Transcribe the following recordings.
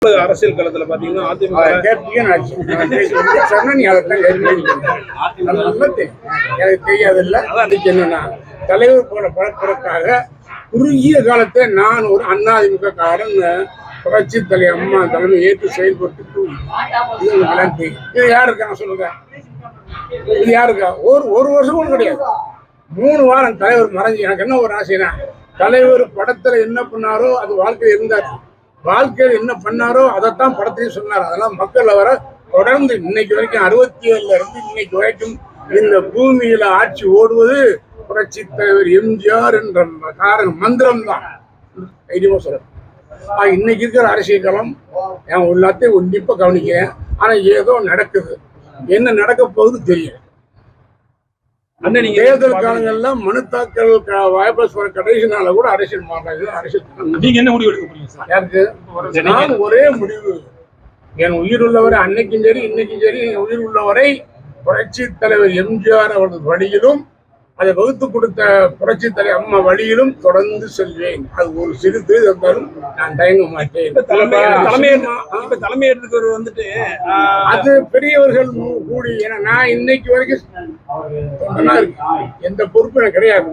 அரசியல் களத்துல பாத்தீங்கன்னா அதிமுக எனக்கு தெரியாதுல்ல. என்னன்னா தலைவர் போல பழப்பதற்காக குறுகிய காலத்தை நான் ஒரு அதிமுக காரன் புரட்சி தலை அம்மா தலைமை ஏற்று செயல்பட்டு இது யாருக்கா சொல்லுங்க? இது யாருக்கா? ஒரு வருஷம் கூட கிடையாது. 3 வாரம் தலைவர் மறைஞ்சு. எனக்கு என்ன ஒரு ஆசைனா, தலைவர் படத்துல என்ன பண்ணாரோ அது வாழ்க்கையில் இருந்தார், வாழ்க்கையில் என்ன பண்ணாரோ அதைத்தான் படத்திலையும் சொன்னார். அதெல்லாம் மக்கள் அவரை தொடர்ந்து இன்னைக்கு வரைக்கும் 67ல இருந்து இன்னைக்கு வரைக்கும் இந்த பூமியில ஆட்சி ஓடுவது புரட்சி தலைவர் எம்ஜிஆர் என்ற மந்திரம் தான். தைரியமா சொல்றேன். இன்னைக்கு இருக்கிற அரசியல் களம் என் எல்லாத்தையும் உன்னிப்பா கவனிக்கிறேன். ஆனா ஏதோ நடக்குது. என்ன நடக்க போகுது தெரியும். தேர்தல் காலங்கள்ல மனு தாக்கல் வாய்ப்பு கடைசி நாள கூட அரசியல் மாறாது. அரசியல் நீங்க என்ன முடிவு எடுக்க முடியும்? யாருக்கு? நான் ஒரே முடிவு. என் உயிர் உள்ளவரை அன்னைக்கும் சரி இன்னைக்கும் சரி உயிர் உள்ளவரை புரட்சி தலைவர் எம்ஜிஆர் அவரது வழியிலும் அதை வகுத்து கொடுத்த புரட்சி தலைவர் அம்மா வழியிலும் தொடர்ந்து செல்வேன். அது ஒரு சிறு இருந்தாலும் நான் தயங்க மாட்டேன். தலைமையேற்றவர் வந்துட்டு அது பெரியவர்கள் கூடி. ஏன்னா நான் இன்னைக்கு வரைக்கும் எந்த பொறுப்பு எனக்கு கிடையாது,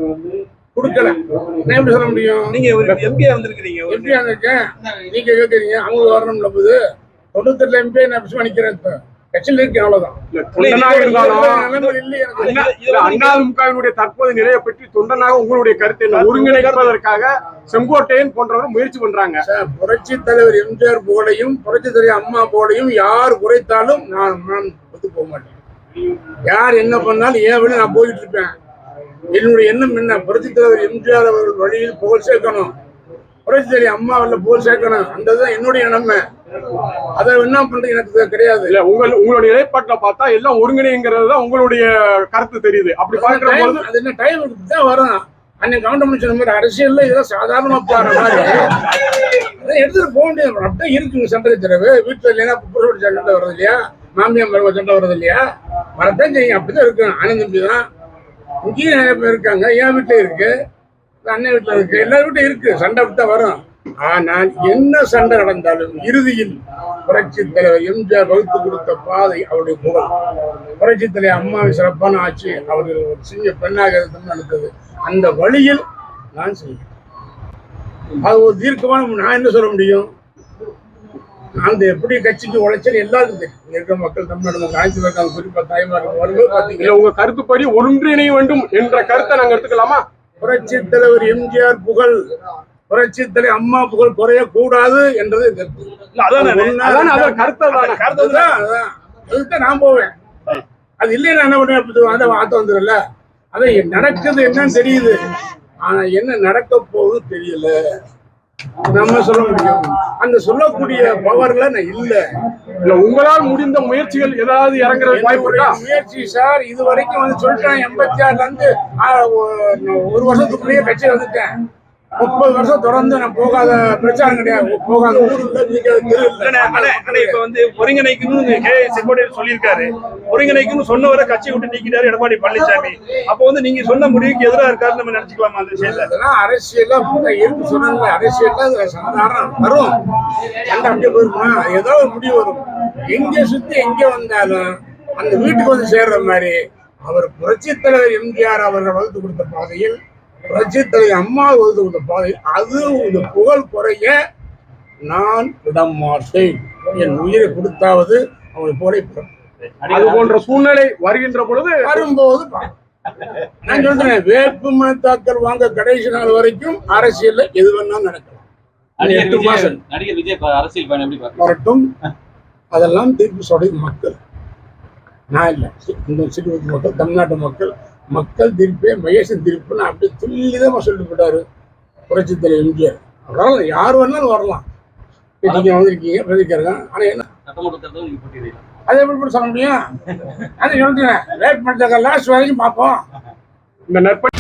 கொடுக்கல. நான் எப்படி சொல்ல முடியும்? நீங்க எம்பியா வந்திருக்கீங்க, எம்பியா வந்திருக்கேன். நீங்க கேட்கறீங்க அவங்க வரணும் போது 98 எம்பி நான் பண்ணிக்கிறேன். கட்சியில் இருக்கு, அவ்வளவுதான். அதிமுகவினுடைய தற்போது நிலையை பற்றி தொண்டனாக உங்களுடைய கருத்து என்ன? ஒருங்கிணைப்பதற்காக செங்கோட்டையன் போன்றவர்கள் முயற்சி பண்றாங்க. புரட்சி தலைவர் எம்ஜிஆர் புகழையும் புரட்சி தலைவர் அம்மா புகழையும் யார் குறைத்தாலும் நான் ஒத்து போக மாட்டேன். யார் என்ன பண்ணாலும் ஏன் வழி நான் போயிட்டு இருப்பேன். என்னுடைய எண்ணம் என்ன? புரட்சி தலைவர் எம்ஜிஆர் அவர்கள் வழியில் புகழ் சேர்க்கணும், புரட்சி தலைவர் அம்மாவில் புகழ் சேர்க்கணும். அந்த என்னுடைய எண்ணமே. அதை என்ன பண்றது எனக்கு கிடையாது. இல்ல உங்களுடைய நிலைப்பாட்டுல பார்த்தா எல்லாம் ஒருங்கிணைங்கிறது தான் உங்களுடைய கருத்து தெரியுது. அப்படி பார்க்கும்போது அது என்ன டைம் தான் வரும். அன்னைக்கு கவுண்டமணி சொன்ன மாதிரி அரசியல்ல இதெல்லாம் சாதாரணமா பாரு மாதிரி எடுத்துட்டு போக முடியாது. அப்படியே இருக்குங்க. சண்டை தடவை வீட்டுல இல்லைன்னா புதுசோட சண்டை வர்றது இல்லையா, மாமியார் மரும சண்டை வர்றது இல்லையா, வரத்தான் செய்யும். அப்படிதான் இருக்கு. அண்ணன் தம்பி தான் இங்கேயும் நிறைய பேர் இருக்காங்க. என் வீட்டுல இருக்கு, அண்ணன் வீட்டுல இருக்கு, எல்லா வீட்டும் இருக்கு. சண்டை அப்படித்தான் வரும். ஆனால் என்ன சண்டை நடந்தாலும் இறுதியில் புரட்சி தலைவர் எம்ஜிஆர் வகுத்து கொடுத்த பாதை அவருடைய புகழ். புரட்சி தலைவர் அம்மாவை சிறப்பான ஆட்சி அவர்கள் ஒரு சிறிய பெண்ணாக நடந்தது. அந்த வழியில் நான் செய்வேன். அது ஒரு தீர்க்கமான. நான் என்ன சொல்ல முடியும்? அந்த எப்படி கட்சிக்கு உழைச்சல் எல்லாருக்கும் தெரியும். இருக்கிற மக்கள், தமிழ்நாடு மக்கள் அனைத்து இருக்காங்க, குறிப்பா தாய்மார்கள் வரும்போது பாத்தீங்கன்னா உங்க கருத்துப்படி ஒன்றிணைய வேண்டும் என்ற கருத்தை நாங்க எடுத்துக்கலாமா? புரட்சி தலைவர் எம்ஜிஆர் புகழ், புரட்சி தலைவர் அம்மா புகழ் குறையக்கூடாது என்றது கருத்தை நான் போவேன். அது இல்லையா என்ன பண்ணுவேன்? அதை வார்த்தை வந்துடல. அதை நடக்குது என்னன்னு தெரியுது, ஆனா என்ன நடக்க போகுது தெரியல. நம்ம சொல்ல முடியும். அந்த சொல்லக்கூடிய பவர்ல நான் இல்ல. உங்களால் முடிந்த முயற்சிகள் ஏதாவது இறங்குறது வாய்ப்பு இருக்கா? முயற்சி சார் இது வரைக்கும் வந்து சொல்லிட்டேன். 86ல இருந்து 1 வருஷத்துக்குள்ளேயே கட்சி வந்துட்டேன். 30 வருஷம் தொடர்ந்து நான் போகாத பிரச்சாரம் கிடையாது, போகாத ஊர் இப்ப வந்து ஒருங்கிணைக்கணும்னு செங்கோட்டையன் சொல்லியிருக்காரு. ஒருங்கிணைக்கணும்னு சொன்னவரை கட்சி விட்டு நீக்கிட்டாரு எடப்பாடி பழனிசாமி. அப்போ வந்து நீங்க சொன்ன முடிவுக்கு எதிராக இருக்காரு நம்ம நினைச்சுக்கலாமா? அந்த விஷயத்துல அதெல்லாம் அரசியலா இருக்கு சொன்னாங்க. அரசியல்ல சாதாரணம் வரும், அப்படியே போயிருக்குமா? ஏதோ ஒரு முடிவு வரும். எங்க சுத்தி எங்க வந்தாலும் அந்த வீட்டுக்கு வந்து சேர்ற மாதிரி அவர் புரட்சி தலைவர் எம்ஜிஆர் அவர்கள் வகுத்து கொடுத்த பாதையில், புரட்சி தலைவர் அம்மா வகுத்து கொடுத்த பாதையில், அது இந்த புகழ் குறைய நான் விட மாட்டேன். என் உயிரை கொடுத்தாவது அவங்களை போல அது போன்ற சூழ்நிலை வருகின்ற பொழுது வரும்போது நான் சொல்றேன், வேட்பு மனு தாக்கல் வாங்க கடைசி நாள் வரைக்கும் அரசியல்ல எது வேணாலும் நடக்கலாம். 8 மாசம் நடிகர் விஜய் அரசியல் பயணம் எப்படி வரட்டும், அதெல்லாம் தீர்ப்பு சொல்ற மக்கள். நான் இல்லை, இந்த சிறு மக்கள், தமிழ்நாட்டு மக்கள் தீர்ப்பே மகேசன் தீர்ப்புன்னு அப்படியே துல்லிதமா சொல்லிவிட்டாரு புரட்சி தலைவர் எம்ஜிஆர். அதனால யார் வேணாலும் வரலாம். நீங்க வந்திருக்கீங்க, பிரதிக்கிறாங்க. ஆனா என்ன அதை எப்படி சொல்ல முடியும்? அதை சொல்றேன், வேட்பு லாஸ்ட் வரைக்கும் பார்ப்போம். இந்த நற்பணி